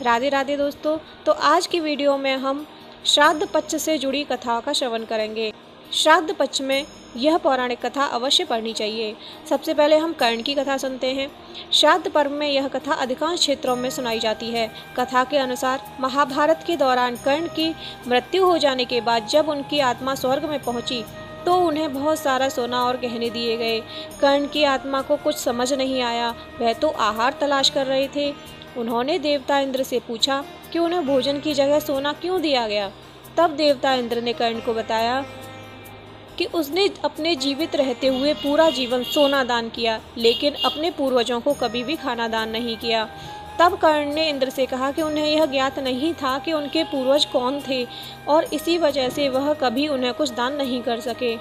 राधे राधे दोस्तों। तो आज की वीडियो में हम श्राद्ध पक्ष से जुड़ी कथा का श्रवण करेंगे। श्राद्ध पक्ष में यह पौराणिक कथा अवश्य पढ़नी चाहिए। सबसे पहले हम कर्ण की कथा सुनते हैं। श्राद्ध पर्व में यह कथा अधिकांश क्षेत्रों में सुनाई जाती है। कथा के अनुसार महाभारत के दौरान कर्ण की मृत्यु हो जाने के बाद जब उनकी आत्मा स्वर्ग में पहुंची तो उन्हें बहुत सारा सोना और गहने दिए गए। कर्ण की आत्मा को कुछ समझ नहीं आया, वह तो आहार तलाश कर रहे थे। उन्होंने देवता इंद्र से पूछा कि उन्हें भोजन की जगह सोना क्यों दिया गया। तब देवता इंद्र ने कर्ण को बताया कि उसने अपने जीवित रहते हुए पूरा जीवन सोना दान किया, लेकिन अपने पूर्वजों को कभी भी खाना दान नहीं किया। तब कर्ण ने इंद्र से कहा कि उन्हें यह ज्ञात नहीं था कि उनके पूर्वज कौन थे और इसी वजह से वह कभी उन्हें कुछ दान नहीं कर सके।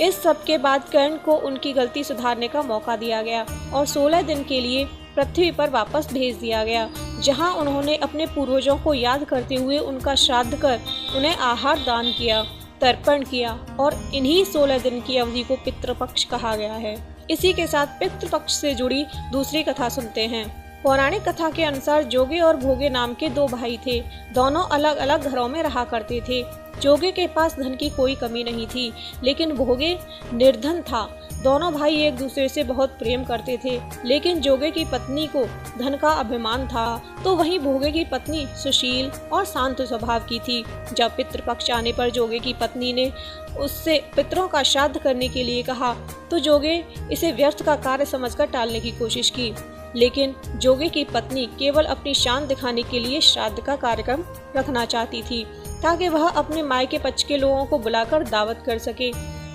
इस सब के बाद कर्ण को उनकी गलती सुधारने का मौका दिया गया और 16 दिन के लिए पृथ्वी पर वापस भेज दिया गया, जहां उन्होंने अपने पूर्वजों को याद करते हुए उनका श्राद्ध कर उन्हें आहार दान किया, तर्पण किया और इन्हीं 16 दिन की अवधि को पितृपक्ष कहा गया है। इसी के साथ पितृपक्ष से जुड़ी दूसरी कथा सुनते हैं। पौराणिक कथा के अनुसार जोगे और भोगे नाम के दो भाई थे। दोनों अलग अलग घरों में रहा करते थे। जोगे के पास धन की कोई कमी नहीं थी, लेकिन भोगे निर्धन था। दोनों भाई एक दूसरे से बहुत प्रेम करते थे, लेकिन जोगे की पत्नी को धन का अभिमान था, तो वहीं भोगे की पत्नी सुशील और शांत स्वभाव की थी। जब पितृपक्ष आने पर जोगे की पत्नी ने उससे पितरों का श्राद्ध करने के लिए कहा, तो जोगे इसे व्यर्थ का कार्य समझकर टालने की कोशिश की, लेकिन जोगे की पत्नी केवल अपनी शान दिखाने के लिए श्राद्ध का कार्यक्रम रखना चाहती थी, ताकि वह अपने मायके पक्ष के लोगों को बुलाकर दावत कर सके।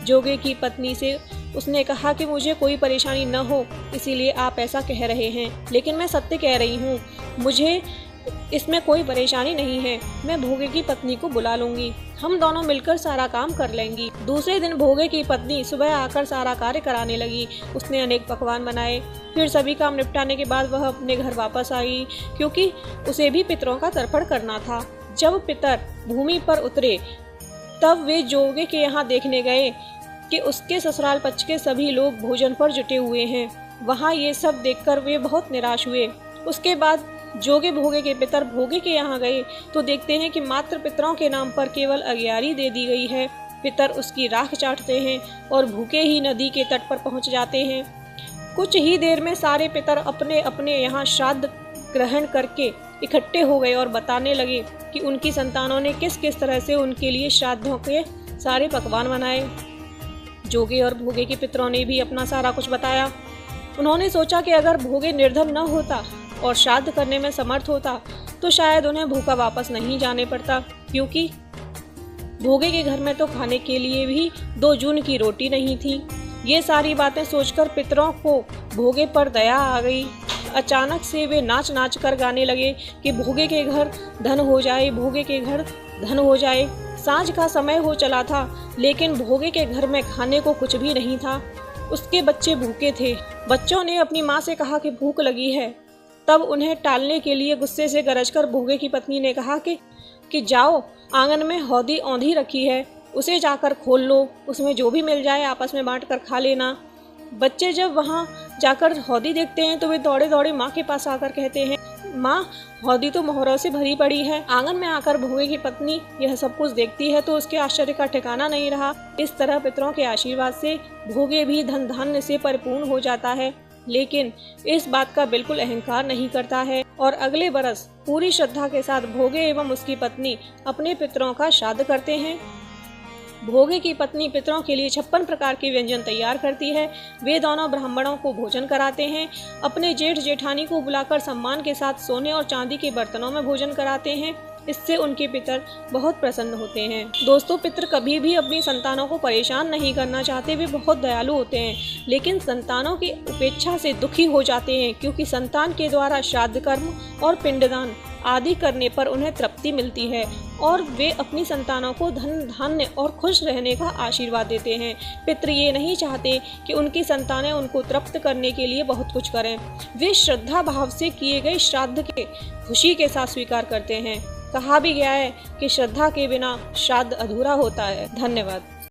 जोगे की पत्नी से उसने कहा कि मुझे कोई परेशानी न हो, इसीलिए आप ऐसा कह रहे हैं, लेकिन मैं सत्य कह रही हूँ, मुझे इसमें कोई परेशानी नहीं है। मैं भोगे की पत्नी को बुला लूंगी, हम दोनों मिलकर सारा काम कर लेंगी। दूसरे दिन भोगे की पत्नी सुबह आकर सारा कार्य कराने लगी। उसने अनेक पकवान बनाए। फिर सभी काम निपटाने के बाद वह अपने घर वापस आई, क्योंकि उसे भी पितरों का तर्पण करना था। जब पितर भूमि पर उतरे तब वे जोगे के यहाँ देखने गए कि उसके ससुराल पक्ष के सभी लोग भोजन पर जुटे हुए हैं। वहाँ ये सब देखकर वे बहुत निराश हुए। उसके बाद जोगे भोगे के पितर भोगे के यहाँ गए तो देखते हैं कि मात्र पितरों के नाम पर केवल अग्यारी दे दी गई है। पितर उसकी राख चाटते हैं और भूखे ही नदी के तट पर पहुँच जाते हैं। कुछ ही देर में सारे पितर अपने अपने यहाँ श्राद्ध ग्रहण करके इकट्ठे हो गए और बताने लगे कि उनकी संतानों ने किस किस तरह से उनके लिए श्राद्धों के सारे पकवान बनाए। जोगे और भोगे के पितरों ने भी अपना सारा कुछ बताया। उन्होंने सोचा कि अगर भोगे निर्धन न होता और श्राद्ध करने में समर्थ होता तो शायद उन्हें भूखा वापस नहीं जाने पड़ता, क्योंकि भोगे के घर में तो खाने के लिए भी 2 जून की रोटी नहीं थी। ये सारी बातें सोचकर पितरों को भोगे पर दया आ गई। अचानक से वे नाच नाच कर गाने लगे कि भोगे के घर धन हो जाए, भोगे के घर धन हो जाए। सांझ का समय हो चला था, लेकिन भोगे के घर में खाने को कुछ भी नहीं था। उसके बच्चे भूखे थे। बच्चों ने अपनी माँ से कहा कि भूख लगी है। तब उन्हें टालने के लिए गुस्से से गरजकर भोगे की पत्नी ने कहा कि जाओ, आंगन में हौदी औंधी रखी है, उसे जाकर खोल लो, उसमें जो भी मिल जाए आपस में बांट कर खा लेना। बच्चे जब वहाँ जाकर हौदी देखते हैं तो वे दौड़े दौड़े माँ के पास आकर कहते हैं, माँ, हौदी तो मोहरों से भरी पड़ी है। आंगन में आकर भोगे की पत्नी यह सब कुछ देखती है तो उसके आश्चर्य का ठिकाना नहीं रहा। इस तरह पितरों के आशीर्वाद से भोगे भी धन धान्य से परिपूर्ण हो जाता है, लेकिन इस बात का बिल्कुल अहंकार नहीं करता है और अगले बरस पूरी श्रद्धा के साथ भोगे एवं उसकी पत्नी अपने पितरों का श्राद्ध करते हैं। भोगे की पत्नी पितरों के लिए 56 प्रकार के व्यंजन तैयार करती है। वे दोनों ब्राह्मणों को भोजन कराते हैं। अपने जेठ जेठानी को बुलाकर सम्मान के साथ सोने और चांदी के बर्तनों में भोजन कराते हैं। इससे उनके पितर बहुत प्रसन्न होते हैं। दोस्तों, पितर कभी भी अपनी संतानों को परेशान नहीं करना चाहते। वे बहुत दयालु होते हैं, लेकिन संतानों की उपेक्षा से दुखी हो जाते हैं, क्योंकि संतान के द्वारा श्राद्ध कर्म और पिंडदान आदि करने पर उन्हें तृप्ति मिलती है और वे अपनी संतानों को धन धान्य और खुश रहने का आशीर्वाद देते हैं। पितृ ये नहीं चाहते कि उनकी संतानें उनको तृप्त करने के लिए बहुत कुछ करें। वे श्रद्धा भाव से किए गए श्राद्ध के खुशी के साथ स्वीकार करते हैं। कहा भी गया है कि श्रद्धा के बिना श्राद्ध अधूरा होता है। धन्यवाद।